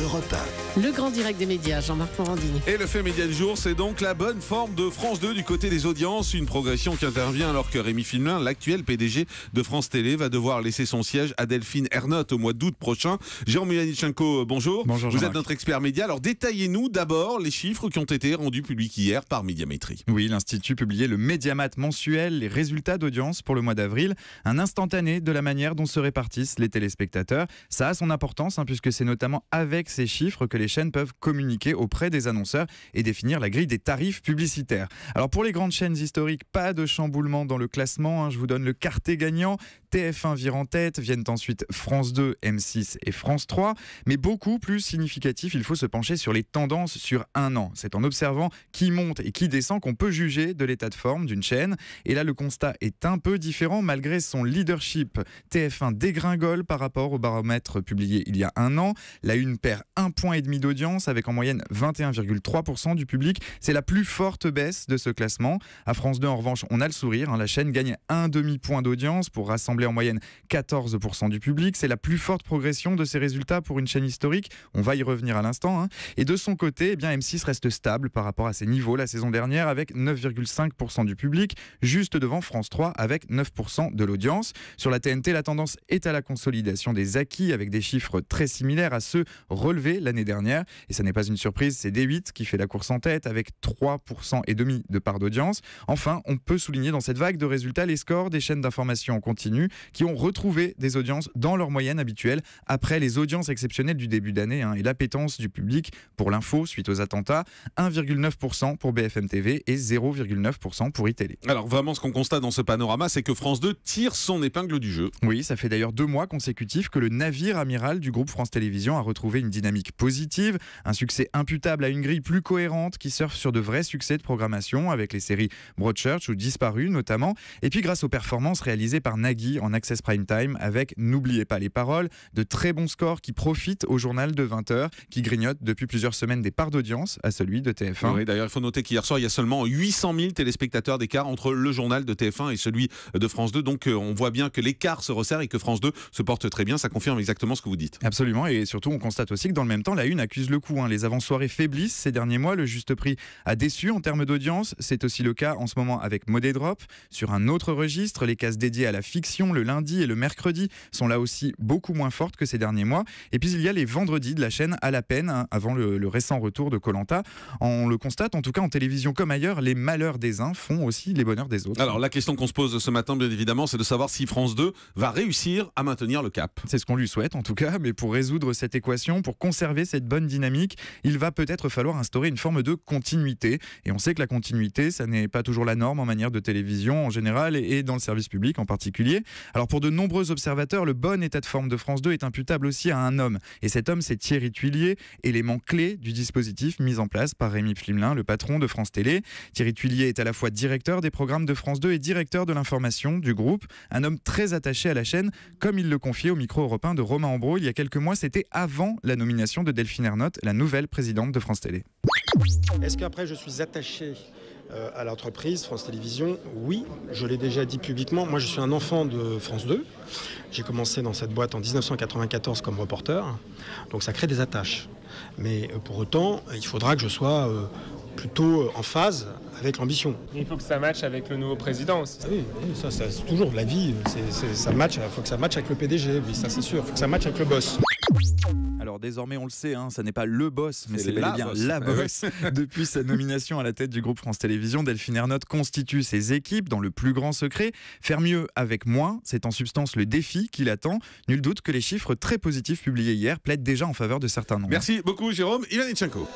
Europe 1. Le grand direct des médias, Jean-Marc Morandini. Et le fait média du jour, c'est donc la bonne forme de France 2 du côté des audiences. Une progression qui intervient alors que Rémi Fimelin, l'actuel PDG de France Télé, va devoir laisser son siège à Delphine Ernotte au mois d'août prochain. Jérôme Milanichenko, bonjour. Bonjour Vous Jean-Marc. êtes notre expert média. Alors détaillez-nous d'abord les chiffres qui ont été rendus publics hier par Médiamétrie. Oui, l'Institut publiait le Mediamat mensuel, les résultats d'audience pour le mois d'avril, un instantané de la manière dont se répartissent les téléspectateurs. Ça a son importance puisque c'est notamment avec ces chiffres que les chaînes peuvent communiquer auprès des annonceurs et définir la grille des tarifs publicitaires. Alors pour les grandes chaînes historiques, pas de chamboulement dans le classement. Je vous donne le quartet gagnant. TF1 vire en tête, viennent ensuite France 2, M6 et France 3. Mais beaucoup plus significatif, il faut se pencher sur les tendances sur un an. C'est en observant qui monte et qui descend qu'on peut juger de l'état de forme d'une chaîne. Et là, le constat est un peu différent. Malgré son leadership, TF1 dégringole par rapport au baromètre publié il y a un an. La Une perd 1,5 point d'audience avec en moyenne 21,3% du public. C'est la plus forte baisse de ce classement. À France 2, en revanche, on a le sourire. La chaîne gagne un demi-point d'audience pour rassembler en moyenne 14% du public. C'est la plus forte progression de ces résultats pour une chaîne historique. On va y revenir à l'instant. Et de son côté, M6 reste stable par rapport à ses niveaux la saison dernière avec 9,5% du public, juste devant France 3 avec 9% de l'audience. Sur la TNT, la tendance est à la consolidation des acquis avec des chiffres très similaires à ceux relevés l'année dernière. Et ça n'est pas une surprise, c'est D8 qui fait la course en tête avec 3,5% de part d'audience. Enfin, on peut souligner dans cette vague de résultats les scores des chaînes d'information en continu qui ont retrouvé des audiences dans leur moyenne habituelle après les audiences exceptionnelles du début d'année et l'appétence du public pour l'info suite aux attentats. 1,9% pour BFM TV et 0,9% pour iTélé. Alors vraiment, ce qu'on constate dans ce panorama, c'est que France 2 tire son épingle du jeu. Oui, ça fait d'ailleurs 2 mois consécutifs que le navire amiral du groupe France Télévisions a retrouvé une dynamique positive, un succès imputable à une grille plus cohérente qui surfe sur de vrais succès de programmation avec les séries Broadchurch ou Disparu notamment, et puis grâce aux performances réalisées par Nagui en Access Prime Time avec N'oubliez pas les paroles, de très bons scores qui profitent au journal de 20h qui grignote depuis plusieurs semaines des parts d'audience à celui de TF1. Oui, d'ailleurs, il faut noter qu'hier soir, il y a seulement 800 000 téléspectateurs d'écart entre le journal de TF1 et celui de France 2. Donc, on voit bien que l'écart se resserre et que France 2 se porte très bien. Ça confirme exactement ce que vous dites. Absolument. Et surtout, on constate aussi que dans le même temps, la Une accuse le coup. Les avant-soirées faiblissent ces derniers mois. Le juste prix a déçu en termes d'audience. C'est aussi le cas en ce moment avec Modé Drop. Sur un autre registre, les cases dédiées à la fiction le lundi et le mercredi sont là aussi beaucoup moins fortes que ces derniers mois. Et puis, il y a les vendredis de la chaîne à la peine avant le récent retour de Koh-Lanta. On le constate, en tout cas en télévision comme ailleurs, les malheurs des uns font aussi les bonheurs des autres. Alors la question qu'on se pose ce matin, bien évidemment, c'est de savoir si France 2 va réussir à maintenir le cap. C'est ce qu'on lui souhaite en tout cas, mais pour résoudre cette équation, pour conserver cette bonne dynamique, il va peut-être falloir instaurer une forme de continuité. Et on sait que la continuité, ça n'est pas toujours la norme en matière de télévision en général et dans le service public en particulier. Alors pour de nombreux observateurs, le bon état de forme de France 2 est imputable aussi à un homme. Et cet homme, c'est Thierry Tuillier, élément clé du dispositif mis en place par Rémi Fimelin, le patron de France Télé. Thierry Tuillier est à la fois directeur des programmes de France 2 et directeur de l'information du groupe. Un homme très attaché à la chaîne, comme il le confiait au micro européen de Romain Ambro il y a quelques mois. C'était avant la nomination de Delphine Ernotte, la nouvelle présidente de France Télé. Est-ce qu'après je suis attaché à l'entreprise France Télévisions? Oui, je l'ai déjà dit publiquement. Moi, je suis un enfant de France 2. J'ai commencé dans cette boîte en 1994 comme reporter. Donc ça crée des attaches. Mais pour autant, il faudra que je sois plutôt en phase avec l'ambition. Il faut que ça matche avec le nouveau président aussi. Ah oui, ça c'est toujours la vie. Ça match. Il faut que ça matche avec le PDG. Oui, ça c'est sûr. Il faut que ça matche avec le boss. Alors désormais on le sait, ça n'est pas le boss, mais c'est bel la et bien boss. la boss. Depuis sa nomination à la tête du groupe France Télévisions, Delphine Ernotte constitue ses équipes dans le plus grand secret. Faire mieux avec moins, c'est en substance le défi qui l'attend. Nul doute que les chiffres très positifs publiés hier plaident déjà en faveur de certains noms. Merci beaucoup, Jérôme Milanichenko.